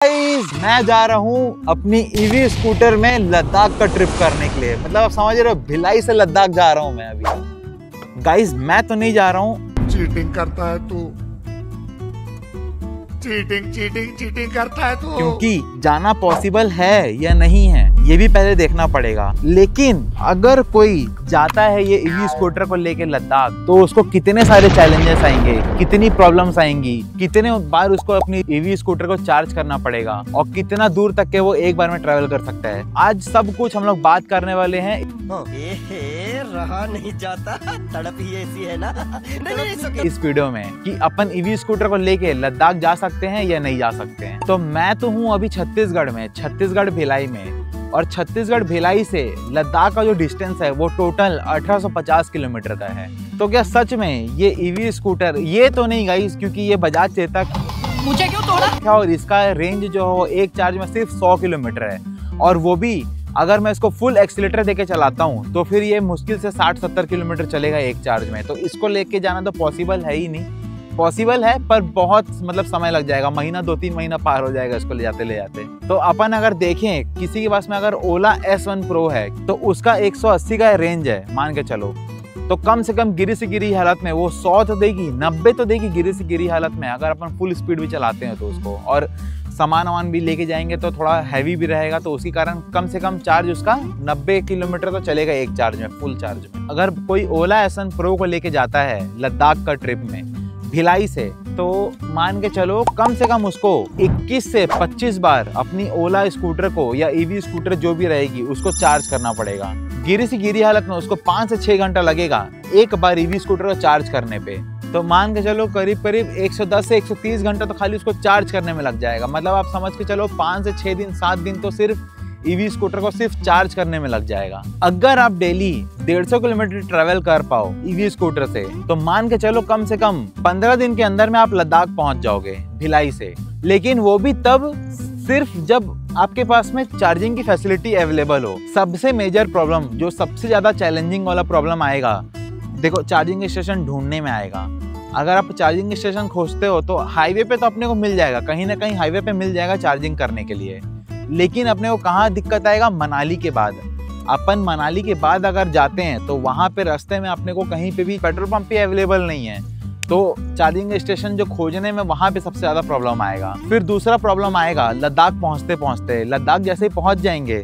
Guys मैं जा रहा हूँ अपनी ईवी स्कूटर में लद्दाख का ट्रिप करने के लिए। मतलब आप समझ रहे हो, भिलाई से लद्दाख जा रहा हूँ मैं अभी। गाइस मैं तो नहीं जा रहा हूँ। चीटिंग करता है तू, चीटिंग करता है तू। क्योंकि जाना पॉसिबल है या नहीं है ये भी पहले देखना पड़ेगा। लेकिन अगर कोई जाता है ये ईवी स्कूटर को लेके लद्दाख, तो उसको कितने सारे चैलेंजेस आएंगे, कितनी प्रॉब्लम्स आएंगी, कितने बार उसको अपनी ईवी स्कूटर को चार्ज करना पड़ेगा और कितना दूर तक के वो एक बार में ट्रैवल कर सकता है। आज सब कुछ हम लोग बात करने वाले हैं। रहा नहीं जाता, तड़प ही ऐसी है ना। नहीं, इस वीडियो में कि अपन ईवी स्कूटर को लेके लद्दाख जा सकते हैं या नहीं जा सकते हैं। तो मैं तो हूँ अभी छत्तीसगढ़ में, छत्तीसगढ़ भिलाई में, और छत्तीसगढ़ भिलाई से लद्दाख का जो डिस्टेंस है वो टोटल 1850 किलोमीटर का है। तो क्या सच में ये ईवी स्कूटर, ये तो नहीं गाइस क्योंकि ये बजाज चेतक, मुझे क्यों तोड़ा? और इसका रेंज जो है एक चार्ज में सिर्फ 100 किलोमीटर है, और वो भी अगर मैं इसको फुल एक्सीलेटर देके चलाता हूँ तो फिर ये मुश्किल से 60-70 किलोमीटर चलेगा एक चार्ज में। तो इसको लेके जाना तो पॉसिबल है ही नहीं। पॉसिबल है पर बहुत मतलब समय लग जाएगा, महीना 2-3 महीना पार हो जाएगा इसको ले जाते। तो अपन अगर देखें किसी के पास में अगर ओला S1 प्रो है तो उसका 180 का रेंज है मान के चलो, तो कम से कम गिरी से गिरी हालत में वो 100 तो देगी, 90 तो देगी गिरी से गिरी हालत में। अगर अपन फुल स्पीड भी चलाते हैं तो उसको, और सामान वामान भी लेके जाएंगे तो थोड़ा हैवी भी रहेगा, तो उसी कारण कम से कम चार्ज उसका 90 किलोमीटर तो चलेगा एक चार्ज में, फुल चार्ज में। अगर कोई ओला S1 प्रो को लेके जाता है लद्दाख का ट्रिप में भिलाई से, तो मान के चलो कम से कम उसको 21 से 25 बार अपनी ओला स्कूटर को या ईवी स्कूटर जो भी रहेगी उसको चार्ज करना पड़ेगा। गिरी से गिरी हालत में उसको 5 से 6 घंटा लगेगा एक बार ईवी स्कूटर को चार्ज करने पे। तो मान के चलो करीब 110 से 130 घंटा तो खाली उसको चार्ज करने में लग जाएगा। मतलब आप समझ के चलो 5 से 6 दिन 7 दिन तो सिर्फ ईवी स्कूटर को सिर्फ चार्ज करने में लग जाएगा। अगर आप डेली 150 किलोमीटर ट्रेवल कर पाओ ईवी स्कूटर से, तो मान के चलो कम से कम 15 दिन के अंदर में आप लद्दाख पहुंच जाओगे भिलाई से। लेकिन वो भी तब सिर्फ जब आपके पास में चार्जिंग की फैसिलिटी अवेलेबल हो। सबसे मेजर प्रॉब्लम, जो सबसे ज्यादा चैलेंजिंग वाला प्रॉब्लम आएगा, देखो चार्जिंग स्टेशन ढूंढने में आएगा। अगर आप चार्जिंग स्टेशन खोजते हो तो हाईवे पे तो अपने को मिल जाएगा, कहीं ना कहीं हाईवे पे मिल जाएगा चार्जिंग करने के लिए। लेकिन अपने को कहाँ दिक्कत आएगा, मनाली के बाद। अपन मनाली के बाद अगर जाते हैं तो वहाँ पे रास्ते में अपने को कहीं पे भी पेट्रोल पंप भी अवेलेबल नहीं है, तो चार्जिंग स्टेशन जो खोजने में वहाँ पे सबसे ज़्यादा प्रॉब्लम आएगा। फिर दूसरा प्रॉब्लम आएगा लद्दाख पहुँचते लद्दाख जैसे ही पहुँच जाएंगे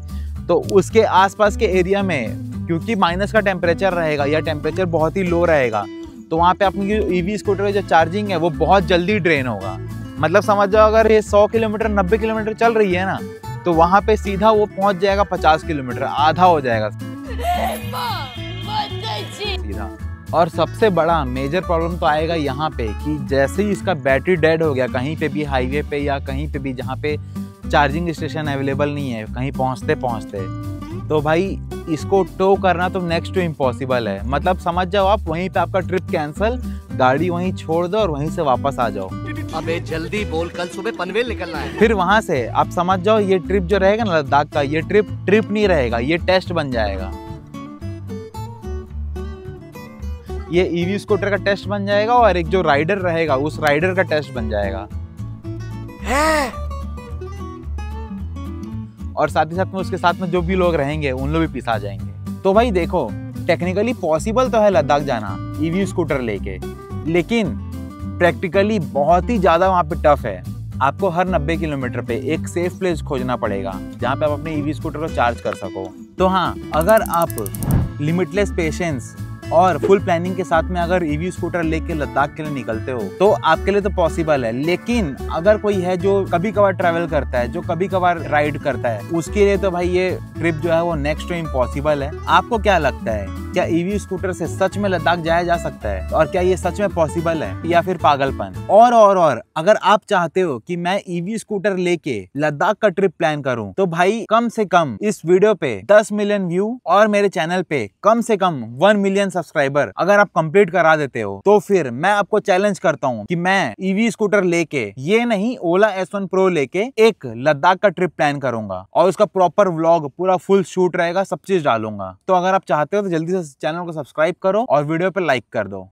तो उसके आसपास के एरिया में, क्योंकि माइनस का टेम्परेचर रहेगा या टेम्परेचर बहुत ही लो रहेगा, तो वहाँ पे अपनी ईवी स्कूटर की जो चार्जिंग है वो बहुत जल्दी ड्रेन होगा। मतलब समझ जाओ अगर ये 100 किलोमीटर 90 किलोमीटर चल रही है ना, तो वहाँ पे सीधा वो पहुँच जाएगा 50 किलोमीटर, आधा हो जाएगा सीधा। और सबसे बड़ा मेजर प्रॉब्लम तो आएगा यहाँ पे कि जैसे ही इसका बैटरी डेड हो गया कहीं पे भी, हाईवे पे या कहीं पे भी जहाँ पे चार्जिंग स्टेशन अवेलेबल नहीं है कहीं पहुँचते, तो भाई इसको टो करना तो नेक्स्ट टू इम्पॉसिबल है। मतलब समझ जाओ आप वहीं पे आपका ट्रिप कैंसिल, गाड़ी वहीं छोड़ दो और वहीं से वापस आ जाओ। अबे जल्दी बोल, कल सुबह पनवेल निकलना है। फिर वहां से आप समझ जाओ ये ट्रिप जो रहेगा ना लद्दाख का, ये ट्रिप नहीं रहेगा, ये टेस्ट बन जाएगा। ये ईवी स्कूटर का टेस्ट बन जाएगा और एक जो राइडर रहेगा उस राइडर का टेस्ट बन जाएगा और साथ ही साथ में उसके साथ में जो भी लोग रहेंगे उन लोग भी पिसा जाएंगे। तो भाई देखो टेक्निकली पॉसिबल तो है लद्दाख जाना ईवी स्कूटर लेके, लेकिन प्रैक्टिकली बहुत ही ज़्यादा वहाँ पे टफ है। आपको हर 90 किलोमीटर पे एक सेफ प्लेस खोजना पड़ेगा जहाँ पे आप अपने ईवी स्कूटर को चार्ज कर सको। तो हाँ, अगर आप लिमिटलेस पेशेंस और फुल प्लानिंग के साथ में अगर ईवी स्कूटर लेके लद्दाख के लिए निकलते हो तो आपके लिए तो पॉसिबल है। लेकिन अगर कोई है जो कभी कभार ट्रैवल करता है, जो कभी कभार राइड करता है, उसके लिए तो भाई ये ट्रिप जो है वो नेक्स्ट टू इम्पॉसिबल है। आपको क्या लगता है, क्या ईवी स्कूटर से सच में लद्दाख जाया जा सकता है और क्या ये सच में पॉसिबल है या फिर पागलपन? और अगर आप चाहते हो कि मैं ईवी स्कूटर लेके लद्दाख का ट्रिप प्लान करूं तो भाई कम से कम इस वीडियो पे 10 मिलियन व्यू और मेरे चैनल पे कम से कम 1 मिलियन सब्सक्राइबर अगर आप कंप्लीट करा देते हो तो फिर मैं आपको चैलेंज करता हूं कि मैं ईवी स्कूटर लेके, ये नहीं ओला S1 प्रो लेके एक लद्दाख का ट्रिप प्लान करूंगा और उसका प्रॉपर व्लॉग पूरा फुल शूट रहेगा, सब चीज डालूंगा। तो अगर आप चाहते हो तो जल्दी से चैनल को सब्सक्राइब करो और वीडियो पे लाइक कर दो।